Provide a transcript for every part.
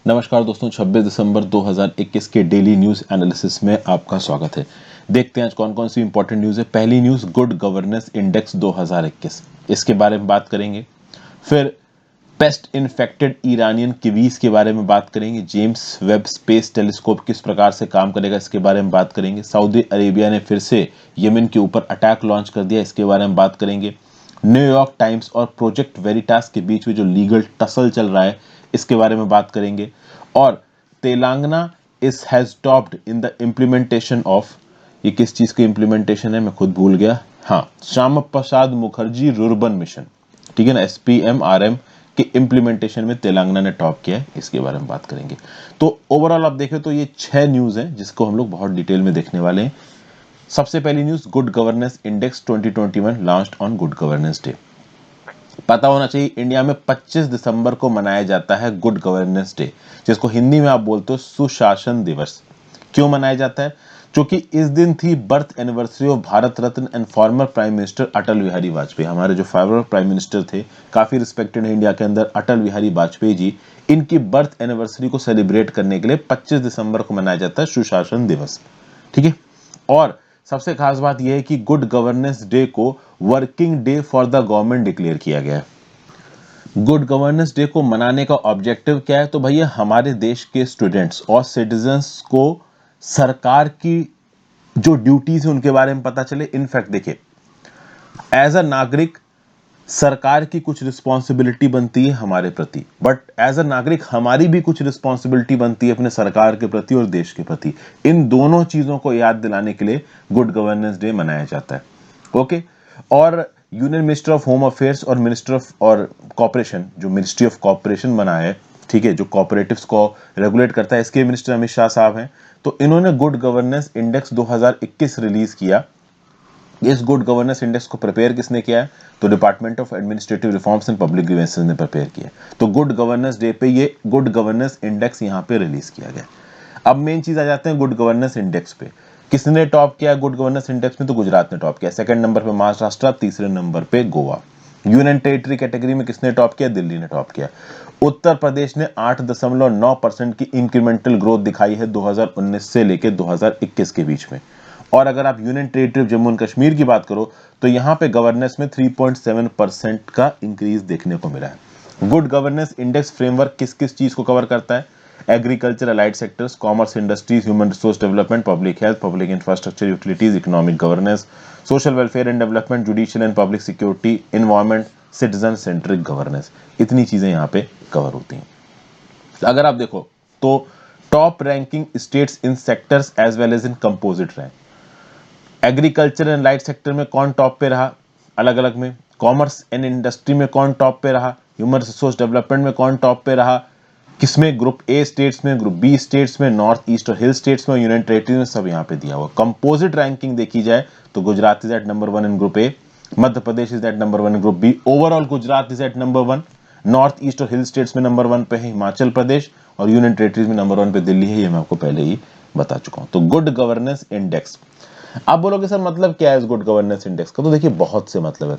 नमस्कार दोस्तों, 26 दिसंबर 2021 के डेली न्यूज़ एनालिसिस में आपका स्वागत है। देखते हैं आज कौन कौन सी इंपॉर्टेंट न्यूज़ है। पहली न्यूज़, गुड गवर्नेंस इंडेक्स 2021, इसके बारे में बात करेंगे। फिर पेस्ट इन्फेक्टेड ईरानियन किवीज के बारे में बात करेंगे। जेम्स वेब स्पेस टेलीस्कोप किस प्रकार से काम करेगा, इसके बारे में बात करेंगे। सऊदी अरेबिया ने फिर से यमन के ऊपर अटैक लॉन्च कर दिया, इसके बारे में बात करेंगे। न्यूयॉर्क टाइम्स और प्रोजेक्ट वेरिटास के बीच में जो लीगल टसल चल रहा है, इसके बारे में बात करेंगे। और Telangana is has topped in the implementation of, ये किस चीज की इम्प्लीमेंटेशन है मैं खुद भूल गया, हाँ, श्यामा प्रसाद मुखर्जी रुर्बन मिशन, ठीक है ना, SPMRM के इम्प्लीमेंटेशन में तेलंगाना ने टॉप किया है, इसके बारे में बात करेंगे। तो ओवरऑल आप देखें तो ये 6 न्यूज हैं जिसको हम लोग बहुत डिटेल में देखने वाले हैं। सबसे पहली news, good governance index 2021 launched on good governance day. पता होना चाहिए इंडिया में 25 दिसंबर को मनाया जाता है गुड गवर्नेंस डे, जिसको हिंदी में आप बोलते हो सुशासन दिवस। क्यों मनाया जाता है? क्योंकि इस दिन थी birth anniversary of Bharat Ratna and former prime minister Atal Bihari Vajpayee. हमारे जो फॉर्मर प्राइम मिनिस्टर थे, काफी रिस्पेक्टेड है इंडिया के अंदर, अटल बिहारी वाजपेयी जी, इनकी बर्थ एनिवर्सरी को सेलिब्रेट करने के लिए 25 दिसंबर को मनाया जाता है सुशासन दिवस, ठीक है। और सबसे खास बात यह है कि गुड गवर्नेंस डे को working day for the government declare किया गया है। गुड गवर्नेंस डे को मनाने का ऑब्जेक्टिव क्या है? तो भैया हमारे देश के स्टूडेंट्स और सिटीजन्स को सरकार की जो ड्यूटीज है उनके बारे में पता चले। इनफैक्ट देखिए, एज अ नागरिक सरकार की कुछ रिस्पॉन्सिबिलिटी बनती है हमारे प्रति, बट एज अ नागरिक हमारी भी कुछ रिस्पॉन्सिबिलिटी बनती है अपने सरकार के प्रति और देश के प्रति। इन दोनों चीजों को याद दिलाने के लिए गुड गवर्नेंस डे मनाया जाता है, ओके। और union minister of home affairs और मिनिस्टर ऑफ और कॉर्पोरेशन, जो मिनिस्ट्री ऑफ कॉर्पोरेशन बना है, ठीक है, जो कॉर्पोरेटिव्स को रेगुलेट करता है, इसके मिनिस्टर अमित शाह साहब हैं। तो इन्होंने गुड गवर्नेंस इंडेक्स 2021 रिलीज किया। इस गुड गवर्नेंस इंडेक्स को प्रिपेयर किसने किया है? तो department of administrative reforms and public grievances ने प्रिपेयर किया। तो गुड गवर्नेंस डे पे ये गुड गवर्नेंस इंडेक्स यहाँ पे रिलीज किया गया। अब मेन चीज आ जाते हैं गुड गवर्नेंस इंडेक्स पे। किसने टॉप किया गुड गवर्नेंस इंडेक्स में? तो गुजरात ने टॉप किया। सेकंड नंबर पे महाराष्ट्र, तीसरे नंबर पे गोवा। यूनियन टेरिटरी कैटेगरी में किसने टॉप किया? दिल्ली ने टॉप किया। उत्तर प्रदेश ने 8.9% की इंक्रीमेंटल ग्रोथ दिखाई है 2019 से लेकर 2021 के बीच में। और अगर आप union territory of Jammu and Kashmir की बात करो तो यहां पे गवर्नेंस में 3.7% का इंक्रीज देखने को मिला है। गुड गवर्नेंस इंडेक्स फ्रेमवर्क किस किस चीज को कवर करता है? Agriculture, allied sectors, commerce, industries, human resource development, public health, public infrastructure, utilities, economic governance, social welfare and development, judicial and public security, environment, citizen centric governance. इतनी चीजें यहाँ पे कवर होती हैं। अगर आप देखो तो top ranking states in sectors as well as in composite rank. Agriculture and light sector में कौन टॉप पे रहा अलग अलग में? कॉमर्स एंड इंडस्ट्री में कौन टॉप पे रहा? ह्यूमन रिसोर्स डेवलपमेंट में कौन टॉप पे रहा? किसमें? ग्रुप ए स्टेट्स में, ग्रुप बी स्टेट्स में, नॉर्थ ईस्ट और हिल स्टेट्स में, यूनियन टेरिटरी में, सब यहाँ पे दिया हुआ। कंपोजिट रैंकिंग देखी जाए तो Gujarat is at number 1 in group A, Madhya Pradesh is at number 1 in group B, overall Gujarat is at number 1, north east और हिल स्टेट्स में नंबर 1 पे है हिमाचल प्रदेश, और यूनियन टेरिटरीज में नंबर 1 पे दिल्ली है। ये मैं आपको पहले ही बता चुका हूं। तो गुड गवर्नेंस इंडेक्स, आप बोलोगे सर मतलब क्या है इस गुड गवर्नेंस इंडेक्स का? तो देखिए बहुत से मतलब है।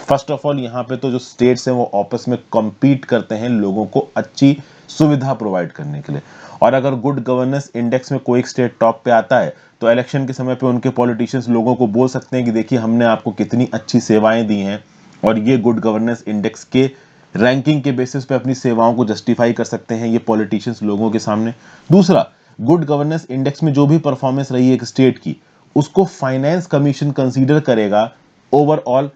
फर्स्ट ऑफ ऑल यहाँ पे तो जो स्टेट्स हैं वो आपस में कम्पीट करते हैं लोगों को अच्छी सुविधा प्रोवाइड करने के लिए। और अगर गुड गवर्नेंस इंडेक्स में कोई एक स्टेट टॉप पे आता है तो इलेक्शन के समय पे उनके पॉलिटिशियंस लोगों को बोल सकते हैं कि देखिए हमने आपको कितनी अच्छी सेवाएं दी हैं, और ये गुड गवर्नेंस इंडेक्स के रैंकिंग के बेसिस पे अपनी सेवाओं को जस्टिफाई कर सकते हैं ये पॉलिटिशियंस लोगों के सामने। दूसरा, गुड गवर्नेंस इंडेक्स में जो भी परफॉर्मेंस रही है एक स्टेट की, उसको फाइनेंस कमीशन कंसीडर करेगा ओवरऑल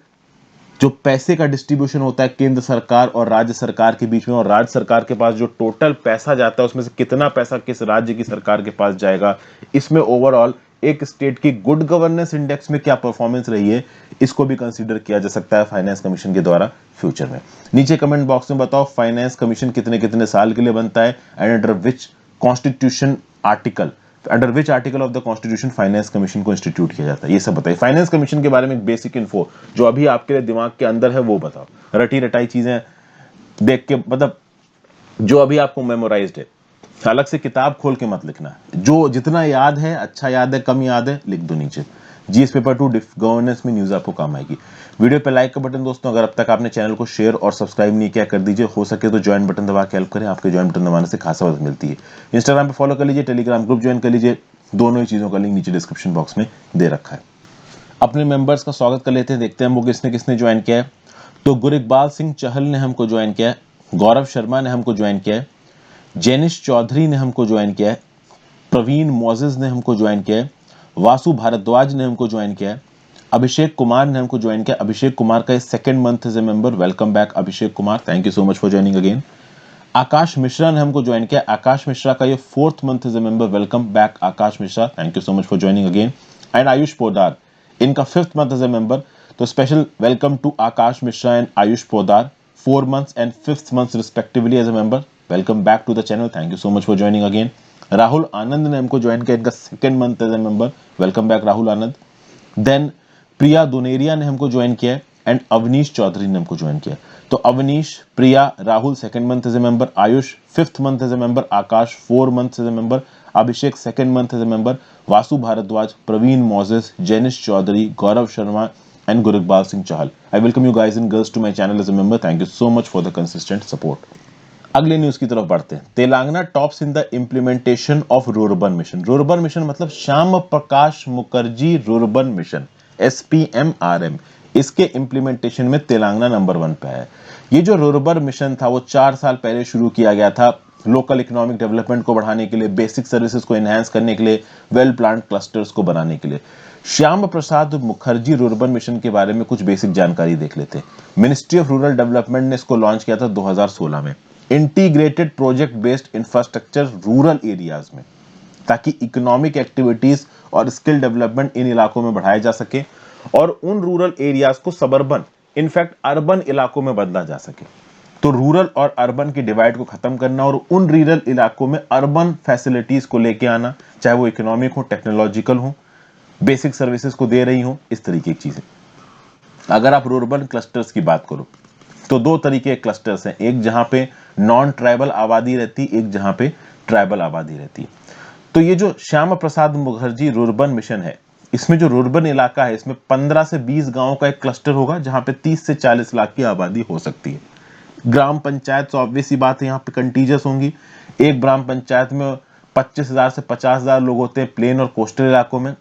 जो पैसे का डिस्ट्रीब्यूशन होता है केंद्र सरकार और राज्य सरकार के बीच में, और राज्य सरकार के पास जो टोटल पैसा जाता है उसमें से कितना पैसा किस राज्य की सरकार के पास जाएगा, इसमें ओवरऑल एक स्टेट की गुड गवर्नेंस इंडेक्स में क्या परफॉर्मेंस रही है, इसको भी कंसीडर किया जा सकता है फाइनेंस कमीशन के द्वारा फ्यूचर में। नीचे कमेंट बॉक्स में बताओ फाइनेंस कमीशन कितने कितने साल के लिए बनता है, and under which constitution article, under which article of the constitution finance commission को इंस्टीट्यूट किया जाता है, ये सब बताइए। फाइनेंस कमीशन के बारे में एक बेसिक इन्फो जो अभी आपके लिए दिमाग के अंदर है वो बताओ। रटी रटाई चीजें देख के, मतलब जो अभी आपको मेमोराइज्ड है, अलग से किताब खोल के मत लिखना, जो जितना याद है, अच्छा याद है, कम याद है, लिख दो नीचे। जीएस पेपर 2 गवर्नेंस में न्यूज आपको काम आएगी। वीडियो पे लाइक का बटन दोस्तों, अगर अब तक आपने चैनल को शेयर और सब्सक्राइब नहीं किया कर दीजिए। हो सके तो ज्वाइन बटन दबा के हेल्प करें, आपके ज्वाइन बटन दबाने से खासा मदद मिलती है। इंस्टाग्राम पे फॉलो कर लीजिए, टेलीग्राम ग्रुप ज्वाइन कर लीजिए, दोनों ही चीजों का लिंक नीचे डिस्क्रिप्शन बॉक्स में दे रखा है। अपने मेंबर्स का स्वागत कर लेते हैं, देखते हैं वो किसने किसने ज्वाइन किया है। तो गुरिकबाल सिंह चहल ने हमको ज्वाइन किया है, गौरव शर्मा ने हमको ज्वाइन किया है, जेनिश चौधरी ने हमको ज्वाइन किया है, प्रवीण मोजेस ने हमको ज्वाइन किया है, वासु भारद्वाज ने हमको ज्वाइन किया है, अभिषेक कुमार ने हमको ज्वाइन किया। अभिषेक कुमार का second month as a member, welcome back Abhishek Kumar, thank you so much for joining again. Akash Mishra ने हमको ज्वाइन किया, आकाश मिश्रा का ये fourth month as a member, welcome back Akash Mishra, thank you so much for joining again. And Ayush Podar, इनका fifth month as a member, तो special welcome to Akash Mishra and Ayush Podar, 4 months and 5th month respectively as a member, welcome back to the channel, thank you so much for joining again. Rahul Anand ने हमको join किया, इनका second month as a member, welcome back Rahul Anand. Then Priya Duneria ने हमको join किया and Awanish Chaudhary ने हमको join किया। तो Avnish, Priya, Rahul second month as a member, Ayush fifth month as a member, Akash 4 months as a member, Abhishek second month as a member, Vasu Bhardwaj, Praveen Moses, Jenish Chaudhary, Gaurav Sharma and Gurukbal Singh Chahal. I welcome you guys and girls to my channel as a member. Thank you so much for the consistent support. अगले news की तरफ बढ़ते हैं। Telangana tops in the implementation of rurban mission. Rurban mission मतलब Shyam Prakash Mukherjee rurban mission, SPMRM। इसके implementation में Telangana number 1 पे है। ये जो रूरबन मिशन था वो 4 साल पहले शुरू किया गया था, लोकल इकोनॉमिक डेवलपमेंट को बढ़ाने के लिए, बेसिक सर्विसेज को एनहांस करने के लिए, वेल प्लान्ड क्लस्टर्स को बनाने के लिए। श्याम प्रसाद मुखर्जी रूरबन मिशन के बारे में कुछ बेसिक जानकारी देख लेते हैं। मिनिस्ट्री ऑफ रूरल डेवलपमेंट ने इसको लॉन्च किया था 2016 में। Integrated project based infrastructure rural areas में, ताकि इकोनॉमिक एक्टिविटीज और स्किल डेवलपमेंट इन इलाकों में बढ़ाया जा सके और उन रूरल एरियाज को सबर्बन, इनफैक्ट अर्बन इलाकों में बदला जा सके। तो रूरल और अर्बन की डिवाइड को खत्म करना और उन रूरल इलाकों में अर्बन फैसिलिटीज को लेके आना, चाहे वो इकोनॉमिक हो, टेक्नोलॉजिकल हो, बेसिक सर्विसेज को दे रही हो, इस तरीके की चीजें। अगर आप रूरबन क्लस्टर्स की बात करो तो 2 तरीके के क्लस्टर्स हैं, एक जहां पे नॉन ट्राइबल आबादी रहती, एक जहां पे ट्राइबल आबादी रहती। तो ये जो श्याम प्रसाद मुखर्जी रूरबन मिशन है, इसमें जो रूरबन इलाका है, इसमें 15 से 20 गांवों का एक क्लस्टर होगा जहां पे 30 से 40 लाख की आबादी हो सकती है। ग्राम पंचायत तो ऑब्वियस सी बात है यहाँ पे कंटीजियस होंगी। एक ग्राम पंचायत में 25,000 से 50,000 लोग होते हैं प्लेन और कोस्टल इलाकों में,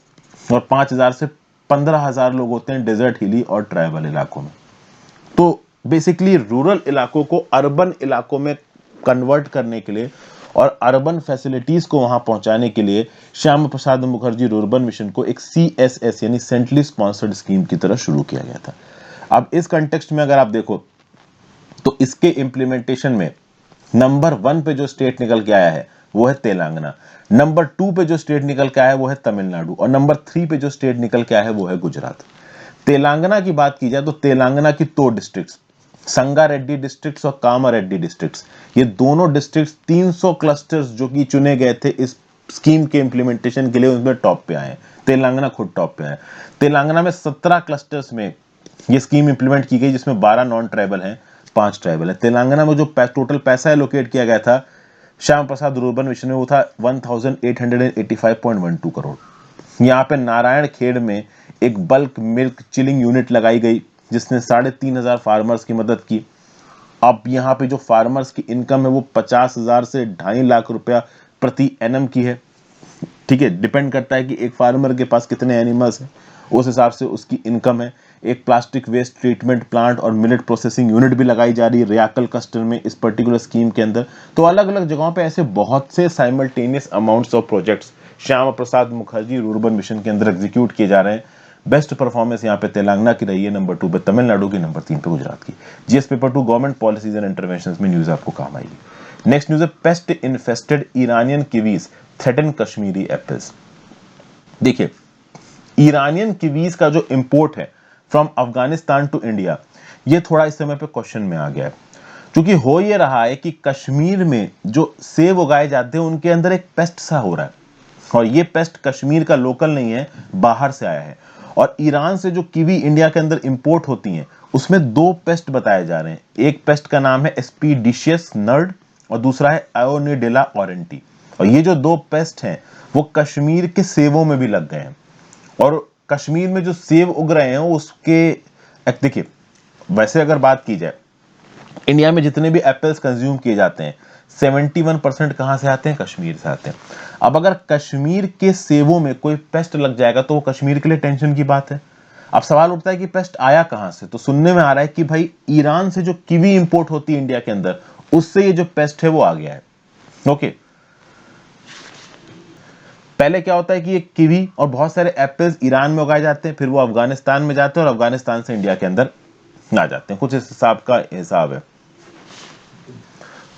और 5,000 से 15,000 लोग होते हैं डेजर्ट, हिली और ट्राइबल इलाकों में। तो बेसिकली रूरल इलाकों को अर्बन इलाकों में कन्वर्ट करने के लिए और अर्बन फैसिलिटीज को वहां पहुंचाने के लिए श्याम प्रसाद मुखर्जी रूरबन मिशन को एक CSS यानी सेंट्रली स्पॉन्सर्ड स्कीम की तरह शुरू किया गया था। अब इस कंटेक्स्ट में अगर आप देखो तो इसके इंप्लीमेंटेशन में नंबर 1 पे जो स्टेट निकल के आया है वो है तेलंगाना, नंबर 2 पे जो स्टेट निकल के आया है वो है तमिलनाडु, और नंबर 3 पे जो स्टेट निकल के आया है वो है गुजरात। तेलंगाना की बात की जाए तो तेलंगाना की 2 डिस्ट्रिक्ट्स, संगारेड्डी डिस्ट्रिक्ट्स और कामारेड्डी डिस्ट्रिक्ट्स, ये दोनों डिस्ट्रिक्ट्स 300 क्लस्टर्स जो कि चुने गए थे इस स्कीम के इंप्लीमेंटेशन के लिए, उसमें टॉप पे आए। तेलंगाना खुद टॉप पे है। तेलंगाना में 17 क्लस्टर्स में ये स्कीम इंप्लीमेंट की गई, जिसमें 12 नॉन ट्राइबल हैं, 5 ट्राइबल है। तेलंगाना में जो टोटल पैसा एलोकेट किया गया था श्याम प्रसाद रूरबन मिशन में वो था 1885.12 करोड़। यहाँ पे नारायण खेड़ में एक बल्क मिल्क चिलिंग यूनिट लगाई गई जिसने 3,500 फार्मर्स की मदद की। अब यहाँ पे जो फार्मर्स की इनकम है वो 50,000 से 2.5 लाख रुपया प्रति एनम की है। ठीक है, डिपेंड करता है कि एक फार्मर के पास कितने एनिमल्स हैं, उस हिसाब से उसकी इनकम है। एक प्लास्टिक वेस्ट ट्रीटमेंट प्लांट और मिलेट प्रोसेसिंग यूनिट भी लगाई जा रही है रियाकल क्लस्टर में इस पर्टिकुलर स्कीम के अंदर। तो अलग अलग जगहों पे ऐसे बहुत से simultaneous amounts of projects Shyam Prasad Mukherjee rurban mission के अंदर एग्जीक्यूट किए जा रहे हैं। बेस्ट परफॉर्मेंस यहाँ पे तेलंगाना की रही है, नंबर 2 पे तमिलनाडु की, नंबर 3 पे गुजरात की। GS paper 2 government policies and interventions में न्यूज आपको काम आएगी। नेक्स्ट न्यूज है, paste infested Iranian Kiwis threaten Kashmiri apples. देखिए, ईरानियन किवीज का जो इंपोर्ट है फ्रॉम अफगानिस्तान टू इंडिया, ये थोड़ा इस समय पे क्वेश्चन में आ गया है, क्योंकि हो ये रहा है कि कश्मीर में जो सेब उगाए जाते हैं उनके अंदर एक पेस्ट सा हो रहा है, और ये पेस्ट कश्मीर का लोकल नहीं है, बाहर से आया है। और ईरान से जो कीवी इंडिया के अंदर इंपोर्ट होती हैं उसमें 2 पेस्ट बताए जा रहे हैं। एक पेस्ट का नाम है एस्पीडिशियस नर्ड और दूसरा है आयोनिडेला ऑरेंटी। और ये जो 2 पेस्ट हैं वो कश्मीर के सेबों में भी लग गए हैं, और कश्मीर में जो सेब उग रहे हैं उसके देखिए वैसे अगर बात की जाए, इंडिया में जितने भी एप्पल्स कंज्यूम किए जाते हैं 71% कहां से आते हैं? कश्मीर से आते हैं। अब अगर कश्मीर के सेबों में कोई पेस्ट लग जाएगा तो वो कश्मीर के लिए टेंशन की बात है। अब सवाल उठता है कि पेस्ट आया कहां से? तो सुनने में आ रहा है कि भाई ईरान से जो कीवी इंपोर्ट होती है इंडिया के अंदर, उससे ये जो पेस्ट है वो आ गया है। ओके, पहले क्या होता है कि ये कीवी और बहुत सारे एप्पल्स ईरान में उगाए जाते हैं, फिर वो अफगानिस्तान में जाते हैं और अफगानिस्तान से इंडिया के अंदर आ जाते हैं। कुछ इस हिसाब का हिसाब है।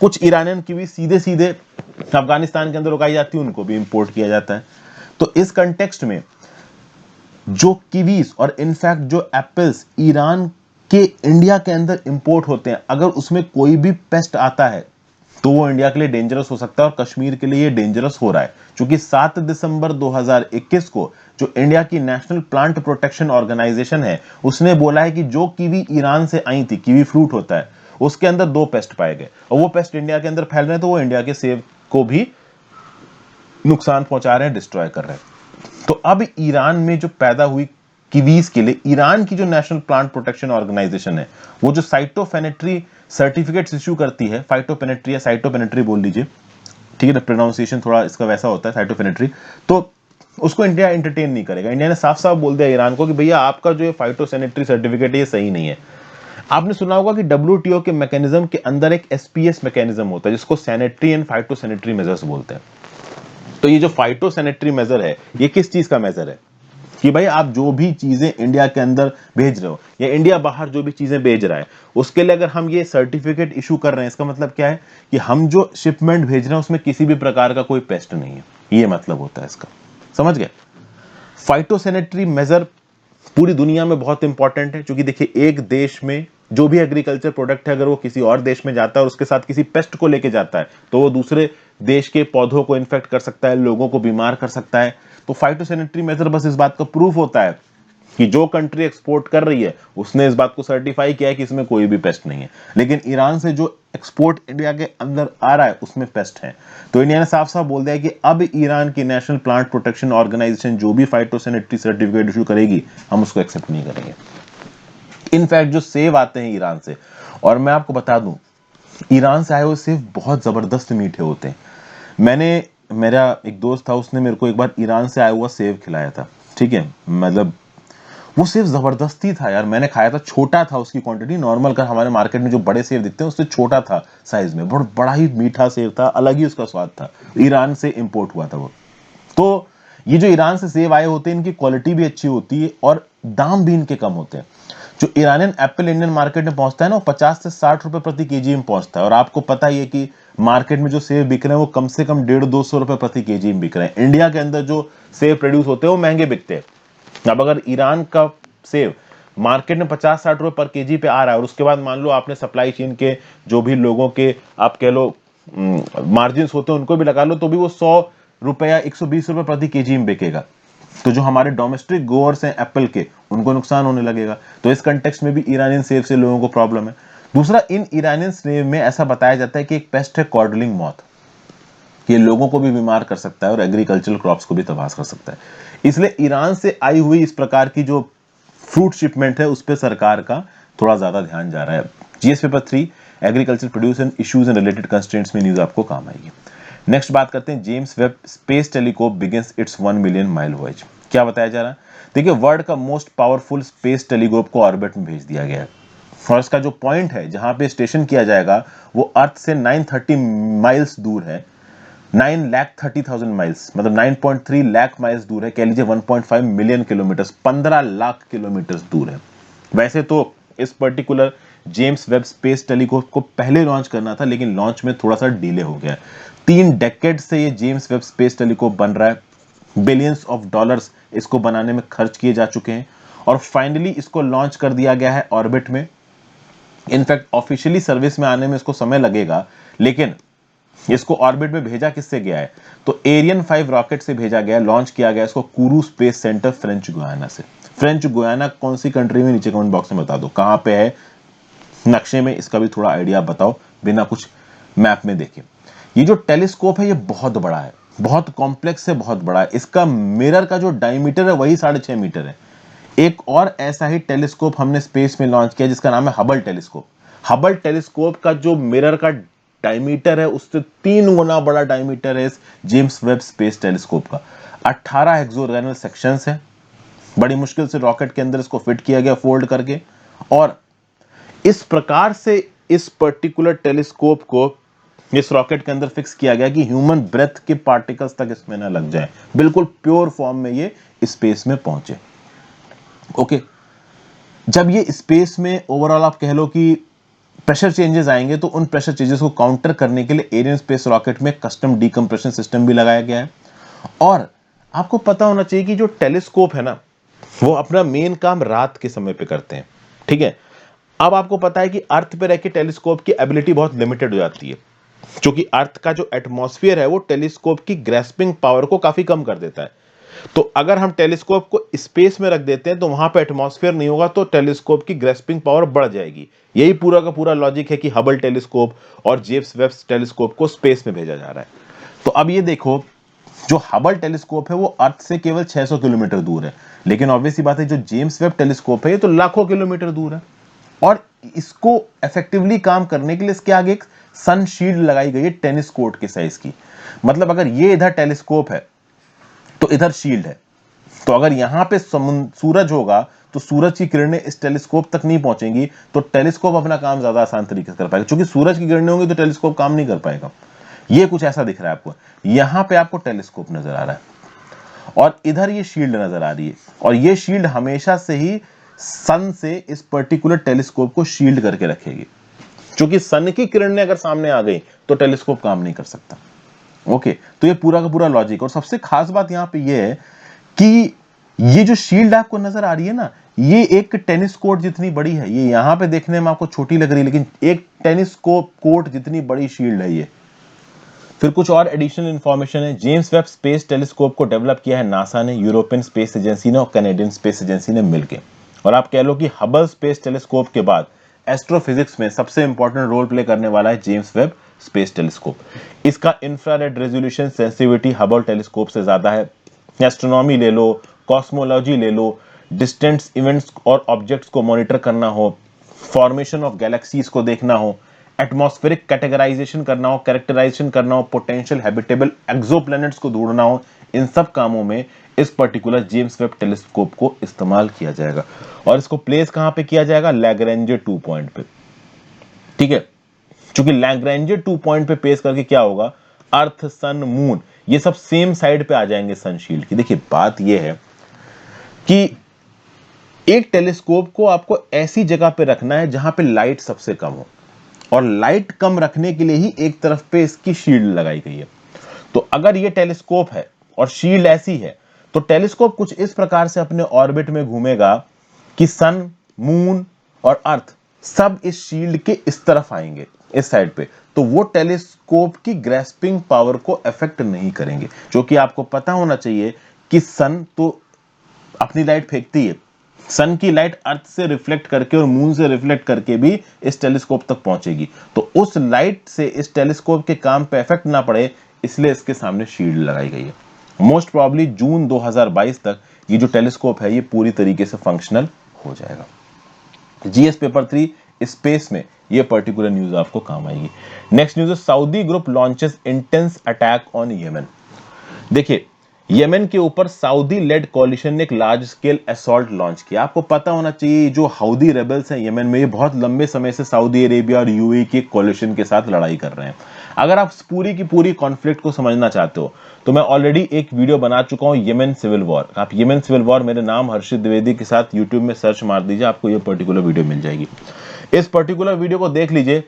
कुछ ईरानियन कीवी सीधे सीधे अफगानिस्तान के अंदर उगाई जाती है, उनको भी इंपोर्ट किया जाता है। तो इस कंटेक्स्ट में जो कीवीज और इनफैक्ट जो एप्पल्स ईरान के इंडिया के अंदर इंपोर्ट होते हैं, अगर उसमें कोई भी पेस्ट आता है तो वो इंडिया के लिए डेंजरस हो सकता है, और कश्मीर के लिए ये डेंजरस हो रहा है। क्योंकि 7 दिसंबर 2021 को जो इंडिया की नेशनल प्लांट प्रोटेक्शन ऑर्गेनाइजेशन है, उसने बोला है कि जो कीवी ईरान से आई थी, कीवी फ्रूट होता है, उसके अंदर 2 पेस्ट पाए गए और वो पेस्ट इंडिया के अंदर फैल रहे हैं, तो वो इंडिया के सेब को भी नुकसान पहुंचा रहे हैं, डिस्ट्रॉय कर रहे हैं। तो अब ईरान में जो पैदा हुई कीवीज के लिए ईरान की जो नेशनल प्लांट प्रोटेक्शन ऑर्गेनाइजेशन है, वो जो साइटोफेनेट्री सर्टिफिकेट्स इश्यू करती है, फाइटोपेनेट्री या साइटोपेनेट्री बोल लीजिए, ठीक है ना, प्रोनाउंसिएशन थोड़ा इसका वैसा होता है साइटोफेनेट्री, तो उसको इंडिया एंटरटेन नहीं करेगा। इंडिया ने साफ साफ बोल दिया ईरान को कि भैया आपका जो फाइटोसैनिटरी सर्टिफिकेट है ये सही नहीं है। आपने सुना होगा कि डब्ल्यूटीओ के मैकेनिज्म के अंदर एक एसपीएस मैकेनिज्म होता है जिसको सैनिटरी एंड फाइटोसैनिटरी मेजर्स बोलते हैं। तो ये जो फाइटोसैनिटरी मेजर है, ये किस चीज का मेजर है? कि भाई आप जो भी चीजें इंडिया के अंदर भेज रहे हो या इंडिया बाहर जो भी चीजें भेज रहा है, उसके लिए अगर हम ये सर्टिफिकेट इशू कर रहे हैं, इसका मतलब क्या है कि हम जो शिपमेंट भेज रहे हैं उसमें किसी भी प्रकार का कोई पेस्ट नहीं है, ये मतलब होता है इसका। समझ गए? फाइटोसैनिटरी मेजर पूरी दुनिया में बहुत इंपॉर्टेंट है, क्योंकि देखिए एक देश में जो भी एग्रीकल्चर प्रोडक्ट है, अगर वो किसी और देश में जाता है और उसके साथ किसी पेस्ट को लेके जाता है, तो वो दूसरे देश के पौधों को इन्फेक्ट कर सकता है, लोगों को बीमार कर सकता है। तो फाइटोसैनिटरी मेजर बस इस बात का प्रूफ होता है कि जो कंट्री एक्सपोर्ट कर रही है उसने इस बात को सर्टिफाई किया है कि इसमें कोई भी पेस्ट नहीं है। लेकिन ईरान से जो एक्सपोर्ट इंडिया के अंदर आ रहा है उसमें पेस्ट है। तो इंडिया ने साफ साफ बोल दिया कि अब ईरान की नेशनल प्लांट प्रोटेक्शन ऑर्गेनाइजेशन जो भी फाइटोसैनिटरी सर्टिफिकेट इशू करेगी, हम उसको एक्सेप्ट नहीं करेंगे। इनफैक्ट जो सेब आते हैं ईरान से, और मैं आपको बता दूं ईरान से आए हुए सेब बहुत जबरदस्त मीठे होते हैं। मेरा एक दोस्त था, उसने मेरे को एक बार ईरान से आया हुआ सेब खिलाया था, ठीक है, मतलब वो सेब जबरदस्ती था यार। मैंने खाया था, छोटा था उसकी क्वांटिटी, नॉर्मल का हमारे मार्केट में जो बड़े सेब दिखते हैं उससे छोटा था साइज में, बहुत बड़ा ही मीठा सेब था, अलग ही उसका स्वाद था। ईरान से इंपोर्ट हुआ था वो। तो ये जो ईरान से सेब आए होते हैं, इनकी क्वालिटी भी अच्छी होती है और दाम भी इनके कम होते हैं। जो ईरानियन एप्पल इंडियन मार्केट में पहुंचता है ना, वो 50 से 60 रुपए प्रति केजी में पहुंचता है। और आपको पता ही है कि मार्केट में जो सेब बिक रहे हैं वो कम से कम 150-200 रुपए प्रति केजी में बिक रहे हैं। इंडिया के अंदर जो सेब प्रोड्यूस होते हैं वो महंगे बिकते हैं। अब अगर ईरान का सेब मार्केट में 50-60 रुपए पर केजी पे आ रहा है, और उसके बाद मान लो आपने सप्लाई चेन के जो भी लोगों के आप कह लो मार्जिन होते हैं उनको भी लगा लो, तो भी वो 100 रुपया 120 रुपए प्रति केजी में बिकेगा। तो जो हमारे डोमेस्टिक गोअर्स हैं एप्पल के, उनको नुकसान होने लगेगा। तो इस कंटेक्स्ट में भी ईरानियन सेब से लोगों को प्रॉब्लम है। दूसरा, इन ईरानियन सेब में ऐसा बताया जाता है कि एक पेस्ट है कॉर्डलिंग मॉथ, ये लोगों को भी बीमार कर सकता है और एग्रीकल्चरल क्रॉप्स को भी तबाह कर सकता है। इसलिए ईरान से आई हुई इस प्रकार की जो फ्रूट शिपमेंट है उस पर सरकार का थोड़ा ज्यादा ध्यान जा रहा है। GS paper 3 agriculture produce and issues and related constraints में न्यूज आपको काम आएगी। नेक्स्ट बात करते हैं, James Webb space telescope begins it's 1 million mile voyage. क्या बताया जा रहा है? देखिए, वर्ल्ड का मोस्ट पावरफुल स्पेस टेलीस्कोप को ऑर्बिट में भेज दिया गया है और इसका जो पॉइंट है जहां पे स्टेशन किया जाएगा वो अर्थ से 930 माइल्स दूर है। 9,30,000 माइल्स मतलब 9.3 लाख माइल्स दूर है, कह लीजिए 1.5 मिलियन किलोमीटर, 15 लाख किलोमीटर दूर है। वैसे तो इस particular James Webb space telescope को पहले लॉन्च करना था, लेकिन लॉन्च में थोड़ा सा डिले हो गया। 3 डेकेड से ये जेम्स वेब स्पेस टेलीस्कोप बन रहा है, बिलियंस ऑफ डॉलर्स इसको बनाने में खर्च किए जा चुके हैं और फाइनली इसको लॉन्च कर दिया गया है ऑर्बिट में। इनफैक्ट ऑफिशियली सर्विस में आने में इसको समय लगेगा, लेकिन इसको ऑर्बिट में भेजा किससे गया है? तो एरियन 5 रॉकेट से भेजा गया, लॉन्च किया गया इसको कोरू स्पेस सेंटर फ्रेंच गुयाना से। फ्रेंच गुयाना कौन सी कंट्री में, नीचे कमेंट बॉक्स में बता दो कहां पे है नक्शे में, इसका भी थोड़ा आइडिया बताओ बिना कुछ मैप में देखे। ये जो टेलीस्कोप है ये बहुत बड़ा है, बहुत कॉम्प्लेक्स है, बहुत बड़ा है। इसका मिरर का जो डायमीटर है वही 6.5 मीटर है। एक और ऐसा ही टेलीस्कोप हमने स्पेस में लॉन्च किया जिसका नाम है हबल टेलीस्कोप। हबल टेलीस्कोप का जो मिरर का डायमीटर है उससे 3 गुना बड़ा डायमीटर है इस जेम्स वेब स्पेस टेलीस्कोप का। 18 हेक्सोगोनल सेक्शंस है, बड़ी मुश्किल से रॉकेट के अंदर इसको फिट किया गया फोल्ड करके, और इस प्रकार से इस पर्टिकुलर टेलीस्कोप को इस रॉकेट के अंदर फिक्स किया गया कि ह्यूमन ब्रेथ के पार्टिकल्स तक इसमें ना लग जाए, बिल्कुल प्योर फॉर्म में ये स्पेस में पहुंचे। ओके, जब ये स्पेस में ओवरऑल आप कह लो कि प्रेशर चेंजेस आएंगे तो उन प्रेशर चेंजेस को काउंटर करने के लिए एरियन स्पेस रॉकेट में कस्टम डीकंप्रेशन सिस्टम भी लगाया गया है। और आपको पता होना चाहिए कि जो टेलीस्कोप है ना, वो अपना मेन काम रात के समय पे करते हैं, ठीक है। अब आपको पता है कि अर्थ पे रह के टेलीस्कोप की एबिलिटी बहुत लिमिटेड हो जाती है, क्योंकि अर्थ का जो एटमॉस्फेयर है वो टेलीस्कोप की ग्रेस्पिंग पावर को काफी कम कर देता है। तो अगर हम टेलीस्कोप को स्पेस में रख देते हैं तो वहां पे एटमॉस्फेयर नहीं होगा, तो टेलीस्कोप की ग्रेस्पिंग पावर बढ़ जाएगी। यही पूरा का पूरा लॉजिक है कि हबल टेलीस्कोप और जेम्स वेब टेलीस्कोप को स्पेस में भेजा जा रहा है। तो अब ये देखो, जो हबल टेलीस्कोप है वो अर्थ से केवल 600 किलोमीटर दूर है, लेकिन ऑब्वियसली बात है जो जेम्स वेब टेलीस्कोप है ये तो लाखों किलोमीटर दूर है, और इसको इफेक्टिवली काम करने के लिए इसके आगे एक सन शील्ड लगाई गई है टेनिस कोर्ट के साइज की। मतलब अगर ये इधर टेलीस्कोप है तो इधर शील्ड है, तो अगर यहां पे सूरज होगा तो सूरज की किरणें इस टेलीस्कोप तक नहीं पहुंचेंगी, तो टेलीस्कोप अपना काम ज्यादा आसान तरीके से कर पाएगा। क्योंकि सूरज की किरणें होंगी तो टेलीस्कोप काम नहीं कर पाएगा। ये कुछ ऐसा दिख रहा है आपको, यहां पे आपको टेलीस्कोप नजर आ रहा है और इधर ये शील्ड नजर आ रही है, और ये शील्ड हमेशा से ही सन से इस पर्टिकुलर टेलीस्कोप को शील्ड करके रखेगी। क्योंकि सन की किरणें अगर सामने आ गई तो टेलीस्कोप काम नहीं कर सकता। ओके, तो ये पूरा का पूरा लॉजिक। और सबसे खास बात यहां पे ये है कि ये जो शील्ड आपको नजर आ रही है ना, ये एक टेनिस कोर्ट जितनी बड़ी है। ये यहां पे देखने में आपको छोटी लग रही है, लेकिन एक टेनिस कोर्ट जितनी बड़ी शील्ड है ये। फिर कुछ और एडिशनल इंफॉर्मेशन है। जेम्स वेब स्पेस टेलीस्कोप को डेवलप किया है नासा ने, यूरोपियन स्पेस एजेंसी ने और कनेडियन स्पेस एजेंसी ने मिलकर। और आप कह लो कि हबल स्पेस टेलीस्कोप के बाद एस्ट्रोफिजिक्स में सबसे इंपॉर्टेंट रोल प्ले करने वाला है जेम्स वेब स्पेस टेलीस्कोप। इसका infrared resolution sensitivity Hubble telescope से ज्यादा है। एस्ट्रोनॉमी ले लो, कॉस्मोलॉजी ले लो, डिस्टेंस इवेंट्स और ऑब्जेक्ट्स को मॉनिटर करना हो, फॉर्मेशन ऑफ गैलेक्सीज को देखना हो, एटमॉस्फेरिक कैटेगराइजेशन करना हो, कैरेक्टराइजेशन करना हो, पोटेंशियल हैबिटेबल एक्सोप्लैनेट्स को ढूंढना हो, इन सब कामों में इस पर्टिकुलर जेम्स वेब टेलीस्कोप को इस्तेमाल किया जाएगा। और इसको प्लेस कहां पे किया जाएगा? लैग्रेंजे 2 पॉइंट पे, ठीक है। क्योंकि लैग्रेंजे 2 पॉइंट पे पेश करके क्या होगा, अर्थ, सन, मून ये सब सेम साइड पे आ जाएंगे सनशील्ड की। देखिए बात यह है कि एक टेलीस्कोप को आपको ऐसी जगह पे रखना है जहां पे लाइट सबसे कम हो, और लाइट कम रखने के लिए ही एक तरफ पे इसकी शील्ड लगाई गई है। तो अगर ये टेलीस्कोप है और शील्ड ऐसी है, तो टेलीस्कोप कुछ इस प्रकार से अपने ऑर्बिट में घूमेगा कि सन, मून और अर्थ सब इस शील्ड के इस तरफ आएंगे, इस साइड पे। तो वो टेलीस्कोप की ग्रेस्पिंग पावर को अफेक्ट नहीं करेंगे। जो कि आपको पता होना चाहिए कि सन तो अपनी लाइट फेंकती है, सन की लाइट अर्थ से रिफ्लेक्ट करके और मून से रिफ्लेक्ट करके भी इस टेलीस्कोप तक पहुंचेगी। तो उस लाइट से इस टेलीस्कोप के काम पे इफेक्ट ना पड़े, इसलिए इसके सामने शील्ड लगाई गई है। मोस्ट प्रॉब्ली जून 2022 तक ये जो टेलीस्कोप है ये पूरी तरीके से फंक्शनल हो जाएगा। जीएस पेपर 3 स्पेस में ये पर्टिकुलर न्यूज आपको काम आएगी। नेक्स्ट न्यूज है, Saudi group launches intense attack on Yemen. देखिए यमन के ऊपर सऊदी लेड कॉलिशन ने एक लार्ज स्केल असॉल्ट लॉन्च किया। आपको पता होना चाहिए जो हौदी रेबल्स हैं यमन में, ये बहुत लंबे समय से सऊदी अरेबिया और यूएई के कॉलिशन के साथ लड़ाई कर रहे हैं। अगर आप पूरी की पूरी कॉन्फ्लिक्ट को समझना चाहते हो तो मैं ऑलरेडी एक वीडियो बना चुका हूं, यमन सिविल वॉर। आप यमन सिविल वॉर मेरे नाम हर्षित द्विवेदी के साथ यूट्यूब में सर्च मार दीजिए, आपको ये पर्टिकुलर वीडियो मिल जाएगी। इस पर्टिकुलर वीडियो को देख लीजिए,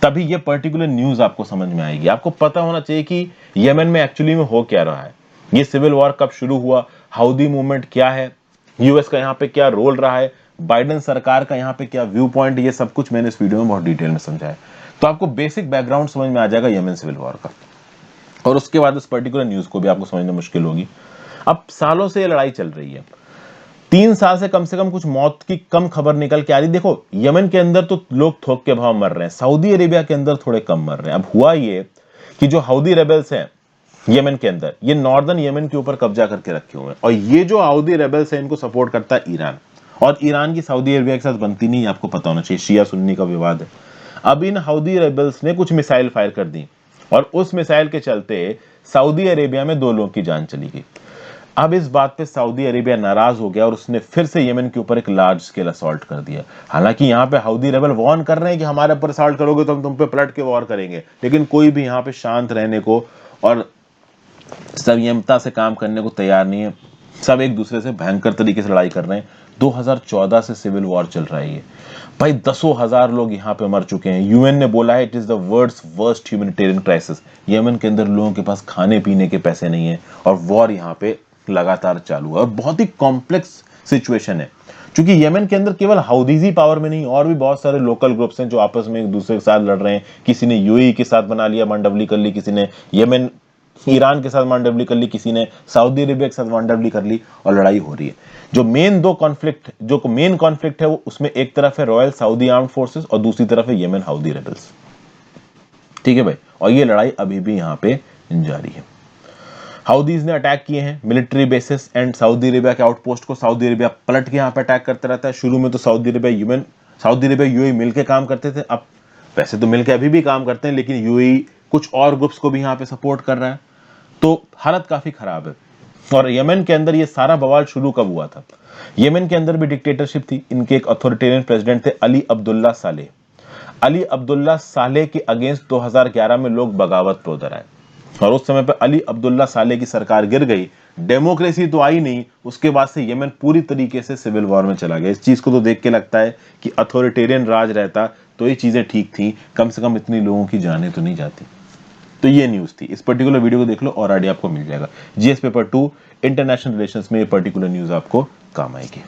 तभी ये पर्टिकुलर न्यूज आपको समझ में आएगी। आपको पता होना चाहिए कि यमन में एक्चुअली में हो क्या रहा है, ये सिविल वॉर कब शुरू हुआ, हाउदी मूवमेंट क्या है, यूएस का यहाँ पे क्या रोल रहा है, बाइडेन सरकार का यहाँ पे क्या व्यू पॉइंट, ये सब कुछ मैंने इस वीडियो में बहुत डिटेल में समझाया। तो आपको बेसिक बैकग्राउंड समझ में आ जाएगा यमन सिविल वॉर का, और उसके बाद इस पर्टिकुलर न्यूज को भी आपको समझना मुश्किल होगी। अब सालों से ये लड़ाई चल रही है, 3 साल से कम कुछ मौत की कम खबर निकल के आ रही। देखो यमन के अंदर तो लोग थोक के भाव मर रहे हैं, सऊदी अरेबिया के अंदर थोड़े कम मर रहे हैं। अब हुआ ये कि जो हौदी रेबल्स हैं यमन के अंदर, ये नॉर्दर्न यमन के ऊपर कब्जा करके रखे हुए हैं। और ये जो हाउदी रेबल्स है इनको सपोर्ट करता है ईरान, और ईरान की सऊदी अरेबिया के साथ बनती नहीं, आपको पता होना चाहिए, शिया सुन्नी का विवाद है। अब इन हाउदी रेबल्स ने कुछ मिसाइल फायर कर दी और उस मिसाइल के चलते सऊदी अरेबिया में 2 लोगों की जान चली गई। अब इस बात पे सऊदी अरेबिया नाराज हो गया और उसने फिर से यमन के ऊपर एक लार्ज स्केल असॉल्ट कर दिया। हालांकि यहाँ पे हाउदी रेबल वार्न कर रहे हैं कि हमारे ऊपर असॉल्ट करोगे तो हम तुम पे पलट के वॉर करेंगे, लेकिन कोई भी यहाँ पे शांत रहने को और संयमता से काम करने को तैयार नहीं है। सब एक दूसरे से भयंकर तरीके से लड़ाई कर रहे हैं। 2014 से सिविल वॉर चल रहा है ये भाई, 10,000 लोग यहाँ पे मर चुके हैं। यूएन ने बोला है it is the world's worst humanitarian crisis. Yemen के अंदर लोगों के पास खाने पीने के पैसे नहीं है और वॉर यहाँ पे लगातार चालू है और बहुत ही कॉम्प्लेक्स सिचुएशन है, क्योंकि यमन के अंदर केवल हाउदीजी पावर में नहीं और भी बहुत सारे लोकल ग्रुप्स हैं जो आपस में एक दूसरे के साथ लड़ रहे हैं। किसी ने यूएई के साथ बना लिया, मांडवली कर ली, किसी ने यमन ईरान के साथ मांडवली कर ली, किसी ने सऊदी अरेबिया के साथ मांडवली कर ली और लड़ाई हो रही है। जो मेन कॉन्फ्लिक्ट है वो उसमें एक तरफ है रॉयल सऊदी आर्म्ड फोर्सेस और दूसरी तरफ है यमन हाउदी रेबल्स। ठीक है भाई, और ये लड़ाई अभी भी यहाँ पे जारी है। हाउदीज ने अटैक किए हैं military bases and Saudi Arabia के आउटपोस्ट को। सऊदी अरेबिया पलट के यहाँ पे अटैक करता रहता है। शुरू में तो सऊदी अरेबिया यूएई मिलकर काम करते थे, अब वैसे तो मिलकर अभी भी काम करते हैं, लेकिन यूएई कुछ और ग्रुप्स को भी यहाँ पे सपोर्ट कर रहा है, तो हालत काफी खराब है। और यमन के अंदर ये सारा बवाल शुरू कब हुआ था? यमन के अंदर भी डिक्टेटरशिप थी। इनके एक अथॉरिटेरियन प्रेसिडेंट थे अली अब्दुल्ला सालेह के अगेंस्ट 2011 में लोग बगावत पे उतर आए और उस समय पे अली अब्दुल्ला सालेह की सरकार गिर गई। डेमोक्रेसी तो आई नहीं, उसके बाद से यमन पूरी तरीके से सिविल वॉर में चला गया। इस चीज को तो देख के लगता है कि अथॉरिटेरियन राज रहता तो ये चीजें ठीक थी, कम से कम इतनी लोगों की जानें तो नहीं जाती। तो ये न्यूज थी। इस पर्टिकुलर वीडियो को देख लो और आइडिया आपको मिल जाएगा। जीएस पेपर 2 इंटरनेशनल रिलेशंस में ये पर्टिकुलर न्यूज आपको काम आएगी।